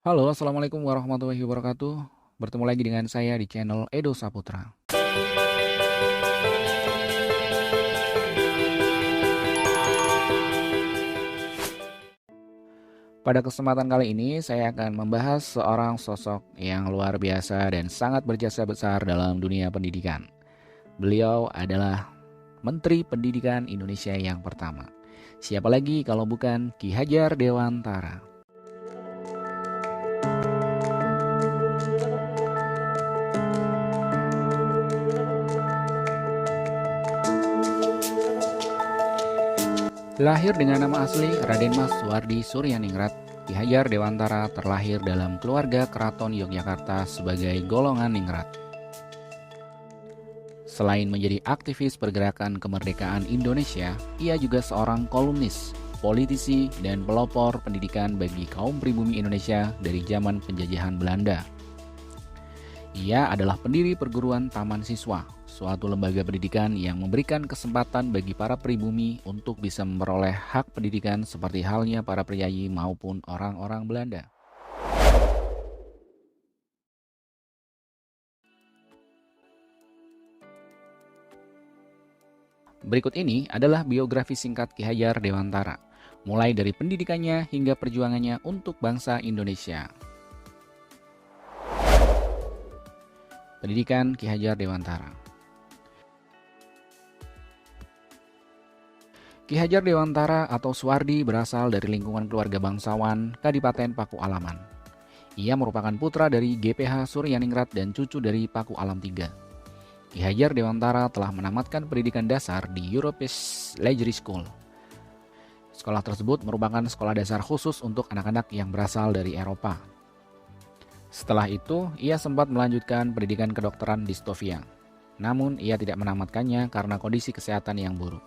Halo, Assalamualaikum warahmatullahi wabarakatuh. Bertemu lagi dengan saya di channel Edo Saputra. Pada kesempatan kali ini, saya akan membahas seorang sosok yang luar biasa dan sangat berjasa besar dalam dunia pendidikan. Beliau adalah Menteri Pendidikan Indonesia yang pertama. Siapa lagi kalau bukan Ki Hajar Dewantara. Lahir dengan nama asli Raden Mas Suwardi Suryaningrat, Ki Hajar Dewantara terlahir dalam keluarga keraton Yogyakarta sebagai golongan ningrat. Selain menjadi aktivis pergerakan kemerdekaan Indonesia, ia juga seorang kolumnis, politisi, dan pelopor pendidikan bagi kaum pribumi Indonesia dari zaman penjajahan Belanda. Ia adalah pendiri perguruan Taman Siswa, suatu lembaga pendidikan yang memberikan kesempatan bagi para pribumi untuk bisa memperoleh hak pendidikan seperti halnya para priayi maupun orang-orang Belanda. Berikut ini adalah biografi singkat Ki Hajar Dewantara, mulai dari pendidikannya hingga perjuangannya untuk bangsa Indonesia. Pendidikan Ki Hajar Dewantara. Ki Hajar Dewantara atau Suwardi berasal dari lingkungan keluarga bangsawan Kadipaten Paku Alaman. Ia merupakan putra dari GPH Suryaningrat dan cucu dari Paku Alam III. Ki Hajar Dewantara telah menamatkan pendidikan dasar di European Library School. Sekolah tersebut merupakan sekolah dasar khusus untuk anak-anak yang berasal dari Eropa. Setelah itu, ia sempat melanjutkan pendidikan kedokteran di Stovia. Namun, ia tidak menamatkannya karena kondisi kesehatan yang buruk.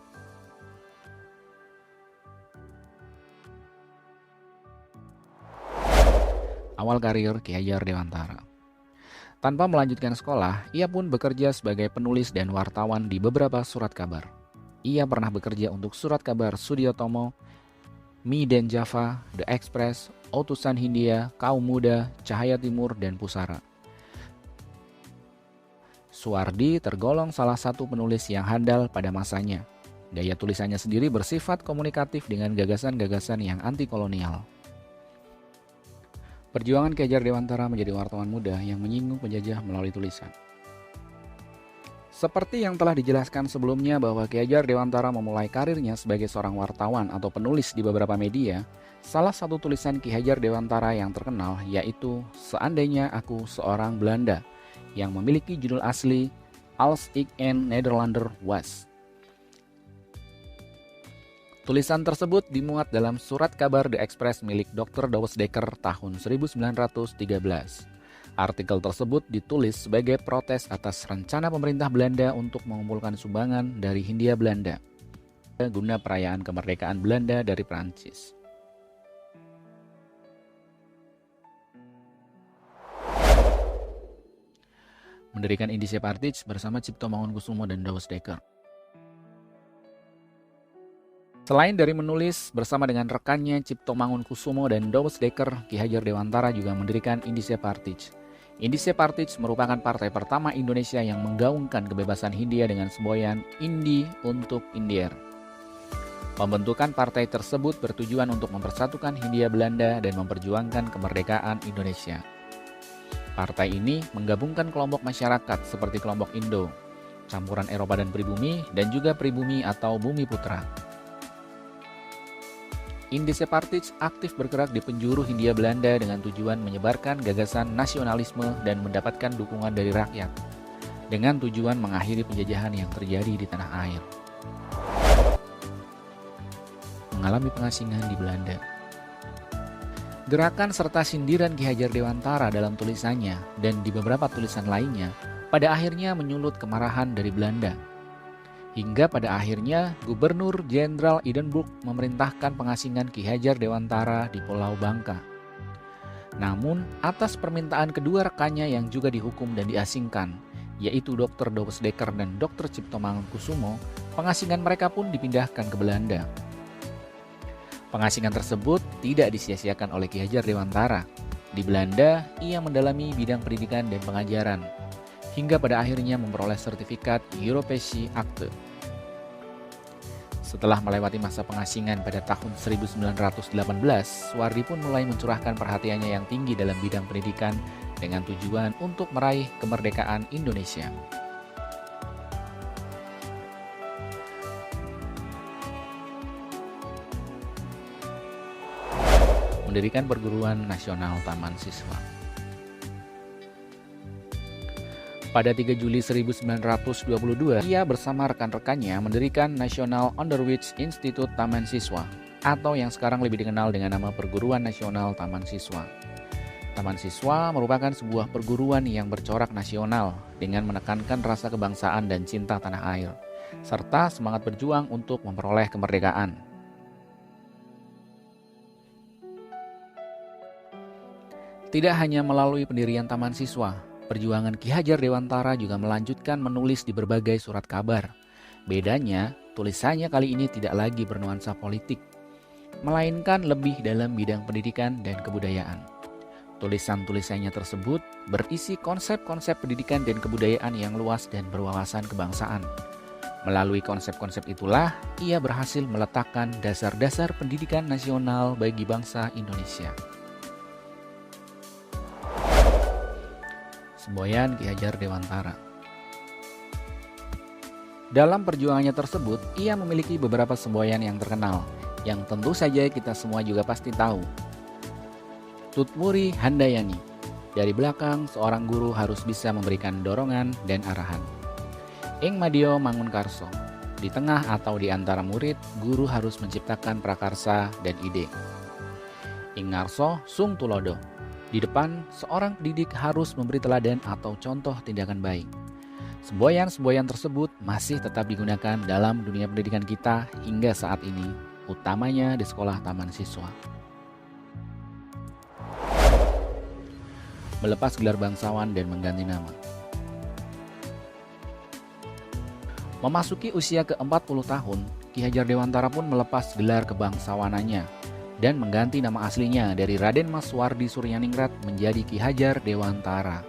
Awal karir Ki Hajar Dewantara. Tanpa melanjutkan sekolah, ia pun bekerja sebagai penulis dan wartawan di beberapa surat kabar. Ia pernah bekerja untuk surat kabar Sudiyotomo, Mi dan Java, The Express, Utusan Hindia, Kaum Muda, Cahaya Timur, dan Pusara. Suwardi tergolong salah satu penulis yang handal pada masanya. Gaya tulisannya sendiri bersifat komunikatif dengan gagasan-gagasan yang anti-kolonial. Perjuangan Ki Hajar Dewantara menjadi wartawan muda yang menyinggung penjajah melalui tulisan. Seperti yang telah dijelaskan sebelumnya bahwa Ki Hajar Dewantara memulai karirnya sebagai seorang wartawan atau penulis di beberapa media, salah satu tulisan Ki Hajar Dewantara yang terkenal yaitu Seandainya Aku Seorang Belanda yang memiliki judul asli Als ik een Nederlander was. Tulisan tersebut dimuat dalam surat kabar The Express milik Dr. Douwes Dekker tahun 1913. Artikel tersebut ditulis sebagai protes atas rencana pemerintah Belanda untuk mengumpulkan sumbangan dari Hindia Belanda guna perayaan kemerdekaan Belanda dari Prancis. Mendirikan Indische Partij bersama Cipto Mangunkusumo dan Douwes Dekker. Selain dari menulis bersama dengan rekannya Cipto Mangunkusumo dan Douwes Dekker, Ki Hajar Dewantara juga mendirikan Indische Partij. Indische Partij merupakan partai pertama Indonesia yang menggaungkan kebebasan Hindia dengan semboyan Indi untuk Indier. Pembentukan partai tersebut bertujuan untuk mempersatukan Hindia Belanda dan memperjuangkan kemerdekaan Indonesia. Partai ini menggabungkan kelompok masyarakat seperti kelompok Indo, campuran Eropa dan pribumi, dan juga pribumi atau bumi putra. Indische Partij aktif bergerak di penjuru Hindia Belanda dengan tujuan menyebarkan gagasan nasionalisme dan mendapatkan dukungan dari rakyat, dengan tujuan mengakhiri penjajahan yang terjadi di tanah air. Mengalami pengasingan di Belanda. Gerakan serta sindiran Ki Hajar Dewantara dalam tulisannya dan di beberapa tulisan lainnya pada akhirnya menyulut kemarahan dari Belanda. Hingga pada akhirnya Gubernur Jenderal Edinburgh memerintahkan pengasingan Ki Hajar Dewantara di Pulau Bangka. Namun atas permintaan kedua rekannya yang juga dihukum dan diasingkan, yaitu Dr. Douwes Dekker dan Dr. Cipto Mangunkusumo, pengasingan mereka pun dipindahkan ke Belanda. Pengasingan tersebut tidak disia-siakan oleh Ki Hajar Dewantara. Di Belanda, ia mendalami bidang pendidikan dan pengajaran, hingga pada akhirnya memperoleh sertifikat Europese Acte. Setelah melewati masa pengasingan pada tahun 1918, Suwardi pun mulai mencurahkan perhatiannya yang tinggi dalam bidang pendidikan dengan tujuan untuk meraih kemerdekaan Indonesia. Mendirikan Perguruan Nasional Taman Siswa. Pada 3 Juli 1922, ia bersama rekan-rekannya mendirikan National Onderwijs Instituut Taman Siswa, atau yang sekarang lebih dikenal dengan nama Perguruan Nasional Taman Siswa. Taman Siswa merupakan sebuah perguruan yang bercorak nasional dengan menekankan rasa kebangsaan dan cinta tanah air, serta semangat berjuang untuk memperoleh kemerdekaan. Tidak hanya melalui pendirian Taman Siswa, perjuangan Ki Hajar Dewantara juga melanjutkan menulis di berbagai surat kabar. Bedanya, tulisannya kali ini tidak lagi bernuansa politik, melainkan lebih dalam bidang pendidikan dan kebudayaan. Tulisan-tulisannya tersebut berisi konsep-konsep pendidikan dan kebudayaan yang luas dan berwawasan kebangsaan. Melalui konsep-konsep itulah, ia berhasil meletakkan dasar-dasar pendidikan nasional bagi bangsa Indonesia. Semboyan Ki Hajar Dewantara. Dalam perjuangannya tersebut, ia memiliki beberapa semboyan yang terkenal, yang tentu saja kita semua juga pasti tahu. Tutmuri Handayani. Dari belakang, seorang guru harus bisa memberikan dorongan dan arahan. Ing Madio Mangunkarso. Di tengah atau di antara murid, guru harus menciptakan prakarsa dan ide. Ing Ngarso Sung Tulodo. Di depan, seorang pendidik harus memberi teladan atau contoh tindakan baik. Semboyan-semboyan tersebut masih tetap digunakan dalam dunia pendidikan kita hingga saat ini, utamanya di sekolah Taman Siswa. Melepas gelar bangsawan dan mengganti nama. Memasuki usia ke-40 tahun, Ki Hajar Dewantara pun melepas gelar kebangsawanannya dan mengganti nama aslinya dari Raden Mas Suwardi Suryaningrat menjadi Ki Hajar Dewantara.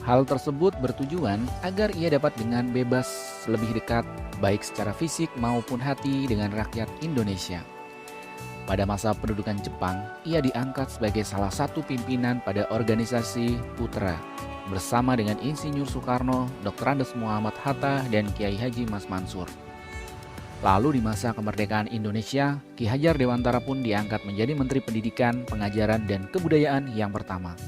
Hal tersebut bertujuan agar ia dapat dengan bebas lebih dekat baik secara fisik maupun hati dengan rakyat Indonesia. Pada masa pendudukan Jepang, ia diangkat sebagai salah satu pimpinan pada organisasi Putra bersama dengan Insinyur Soekarno, Dr. Andes Muhammad Hatta, dan Kiai Haji Mas Mansur. Lalu di masa kemerdekaan Indonesia, Ki Hajar Dewantara pun diangkat menjadi Menteri Pendidikan, Pengajaran, dan Kebudayaan yang pertama.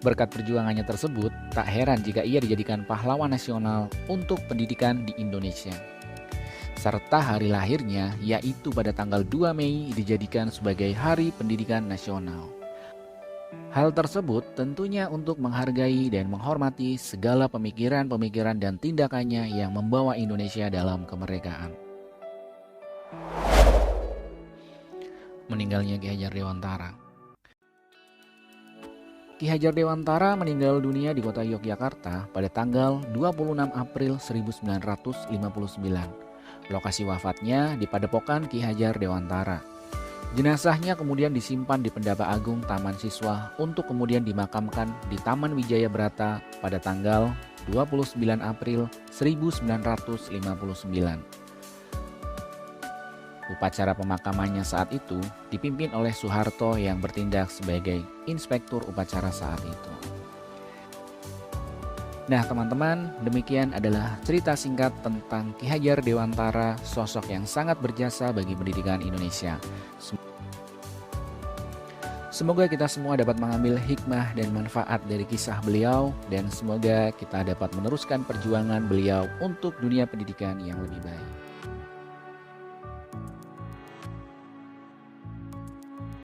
Berkat perjuangannya tersebut, tak heran jika ia dijadikan pahlawan nasional untuk pendidikan di Indonesia. Serta hari lahirnya, yaitu pada tanggal 2 Mei dijadikan sebagai Hari Pendidikan Nasional. Hal tersebut tentunya untuk menghargai dan menghormati segala pemikiran-pemikiran dan tindakannya yang membawa Indonesia dalam kemerdekaan. Meninggalnya Ki Hajar Dewantara. Ki Hajar Dewantara meninggal dunia di kota Yogyakarta pada tanggal 26 April 1959. Lokasi wafatnya di Padepokan Ki Hajar Dewantara. Jenazahnya kemudian disimpan di Pendapa Agung Taman Siswa untuk kemudian dimakamkan di Taman Wijaya Brata pada tanggal 29 April 1959. Upacara pemakamannya saat itu dipimpin oleh Soeharto yang bertindak sebagai inspektur upacara saat itu. Nah teman-teman, demikian adalah cerita singkat tentang Ki Hajar Dewantara, sosok yang sangat berjasa bagi pendidikan Indonesia. Semoga kita semua dapat mengambil hikmah dan manfaat dari kisah beliau, dan semoga kita dapat meneruskan perjuangan beliau untuk dunia pendidikan yang lebih baik.